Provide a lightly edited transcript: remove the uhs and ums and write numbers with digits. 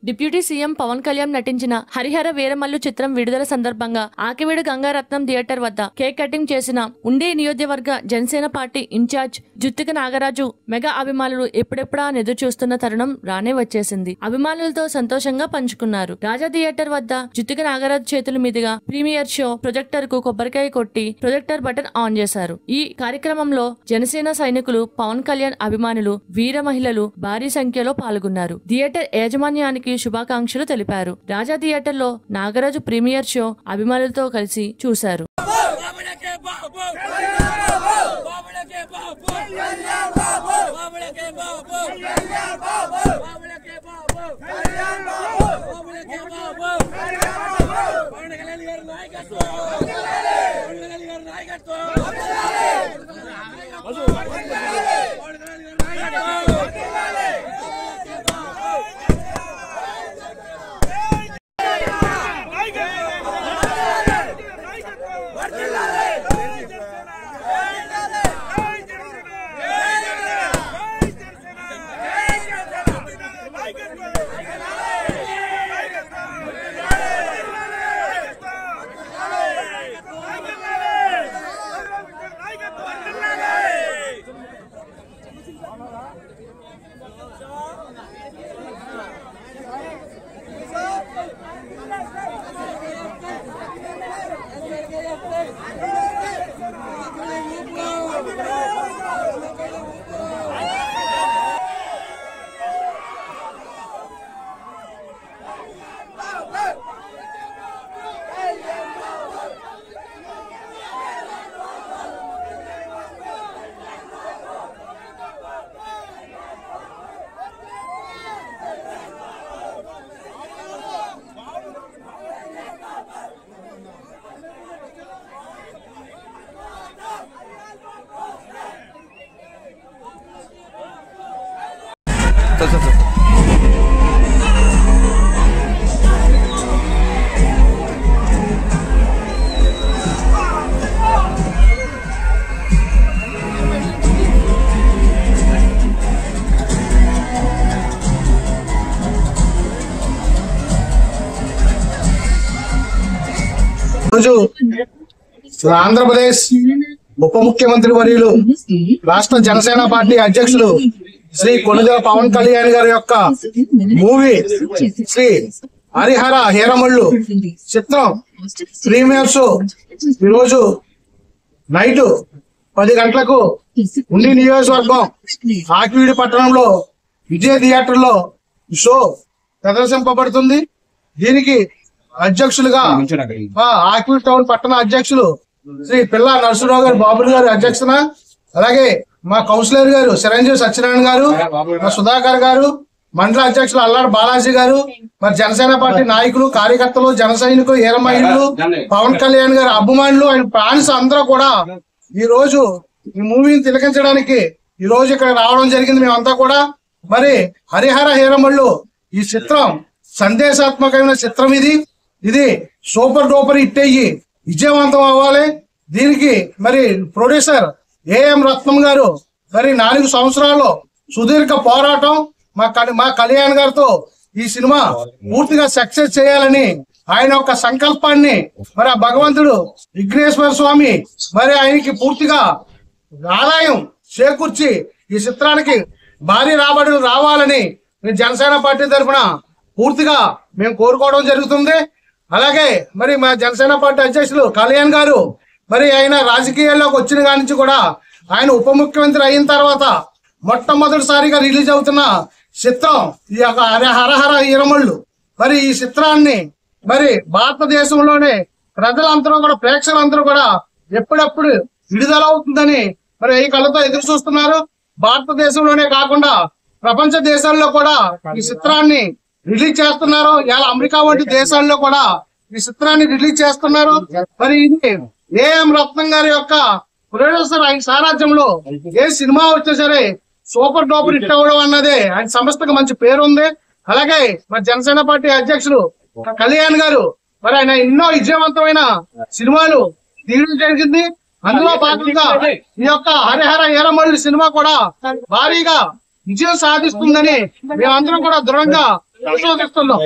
Deputy CM Pawan Kalyan నటించిన హరిహర వీరమల్లు చిత్రం విడుదల సందర్భంగా ఆకివీడు గంగారత్నం థియేటర్ వద్ద కేక్ కటింగ్ చేసిన ఉండే నియోజకవర్గ Janasena party in charge Juttika Nagaraju mega అభిమానులు ఎప్పుడెప్పుడా ఎదురు చూస్తున్న తరుణం రానే వచ్చేసింది. అభిమానులతో సంతోషంగా పంచుకున్నారు. రాజా థియేటర్ వద్ద జుత్తిక నాగరాజు చేతుల మీదుగా ప్రీమియర్ షో ప్రొజెక్టర్ కు కొబ్బరికాయ కొట్టి ప్రొజెక్టర్ బటన్ ఆన్ చేశారు. ఈ కార్యక్రమంలో జనసేన సైనికులు, పవన్ కళ్యాణ్ అభిమానులు, వీర మహిళలు భారీ సంఖ్యలో పాల్గొన్నారు. థియేటర్ యాజమాన్యానికి శుభాకాంక్షలు తెలిపారు. రాజా థియేటర్ లో నాగరాజు ప్రీమియర్ షో అభిమానులతో కలిసి చూశారు. ఆంధ్రప్రదేశ్ ఉప ముఖ్యమంత్రి వర్యులు రాష్ట్ర జనసేన పార్టీ అధ్యక్షులు శ్రీ కొణిదెల పవన్ కళ్యాణ్ గారి యొక్క మూవీ శ్రీ హరిహర హీరమల్లు చిత్రం ప్రీమియర్ షో ఈరోజు నైట్ 10 గంటలకు ఉండి నియోజకవర్గం ఆకివీడు పట్టణంలో విజయ థియేటర్ లో షో ప్రదర్శింపబడుతుంది. దీనికి అధ్యక్షులుగా ఆకివీడు టౌన్ పట్టణ అధ్యక్షులు శ్రీ పిల్ల నరసింహరావు గారు, బాబులు గారు అధ్యక్షన, అలాగే మా కౌన్సిలర్ గారు చిరంజీవి సత్యనారాయణ గారు, మా సుధాకర్ గారు, మండల అధ్యక్షులు అల్లాడు బాలాజీ గారు, మరి జనసేన పార్టీ నాయకులు, కార్యకర్తలు, జన సైనికులు, హీర మహిళలు, పవన్ కళ్యాణ్ గారు అభిమానులు, ఆయన ఫ్యాన్స్ అందరూ కూడా ఈ రోజు ఈ మూవీని తిలకించడానికి ఈ రోజు ఇక్కడ రావడం జరిగింది. మేమంతా కూడా మరి హరిహర హీరమల్లు ఈ చిత్రం సందేశాత్మకమైన చిత్రం. ఇది సూపర్ డూపర్ హిట్ అయ్యి విజయవంతం అవ్వాలి. దీనికి మరి ప్రొడ్యూసర్ ఏఎం రత్నం గారు మరి 4 సంవత్సరాల్లో సుదీర్ఘ పోరాటం మా కళ్యాణ్ గారితో ఈ సినిమా పూర్తిగా సక్సెస్ చేయాలని ఆయన యొక్క సంకల్పాన్ని మరి ఆ భగవంతుడు విఘ్నేశ్వర స్వామి మరి ఆయనకి పూర్తిగా ఆదాయం చేకూర్చి ఈ చిత్రానికి భారీ రాబడులు రావాలని జనసేన పార్టీ తరఫున పూర్తిగా మేము కోరుకోవడం జరుగుతుంది. అలాగే మరి మా జనసేన పార్టీ అధ్యక్షులు కళ్యాణ్ గారు మరి ఆయన రాజకీయాల్లోకి వచ్చిన కాడి నుంచి కూడా ఆయన ఉప ముఖ్యమంత్రి అయిన తర్వాత మొట్టమొదటిసారిగా రిలీజ్ అవుతున్న చిత్రం ఈ యొక్క హరహర హీరమల్లు. మరి ఈ చిత్రాన్ని మరి భారతదేశంలోనే ప్రజలందరూ కూడా, ప్రేక్షకులందరూ కూడా ఎప్పుడెప్పుడు విడుదల అవుతుందని మరి ఈ కళ్ళతో ఎదురు చూస్తున్నారు. భారతదేశంలోనే కాకుండా ప్రపంచ దేశాల్లో కూడా ఈ చిత్రాన్ని రిలీజ్ చేస్తున్నారు. ఇలా అమెరికా వంటి దేశాల్లో కూడా ఈ చిత్రాన్ని రిలీజ్ చేస్తున్నారు. మరి ఇది ఏఎం రత్నం గారి యొక్క ప్రొడ్యూసర్ ఆయన సారాజ్యంలో ఏ సినిమా వచ్చా సరే సూపర్ డూపర్ హిట్ అవ్వడం అన్నదే ఆయన సంస్థకు మంచి పేరు ఉంది. అలాగే మరి జనసేన పార్టీ అధ్యక్షులు కళ్యాణ్ గారు మరి ఆయన ఎన్నో విజయవంతమైన సినిమాలు తీయడం జరిగింది. అందులో భాగంగా ఈ యొక్క హరిహర హీరమల్లు సినిమా కూడా భారీగా విజయం సాధిస్తుందని మేమందరం కూడా దృఢంగా విశ్వసిస్తున్నాం.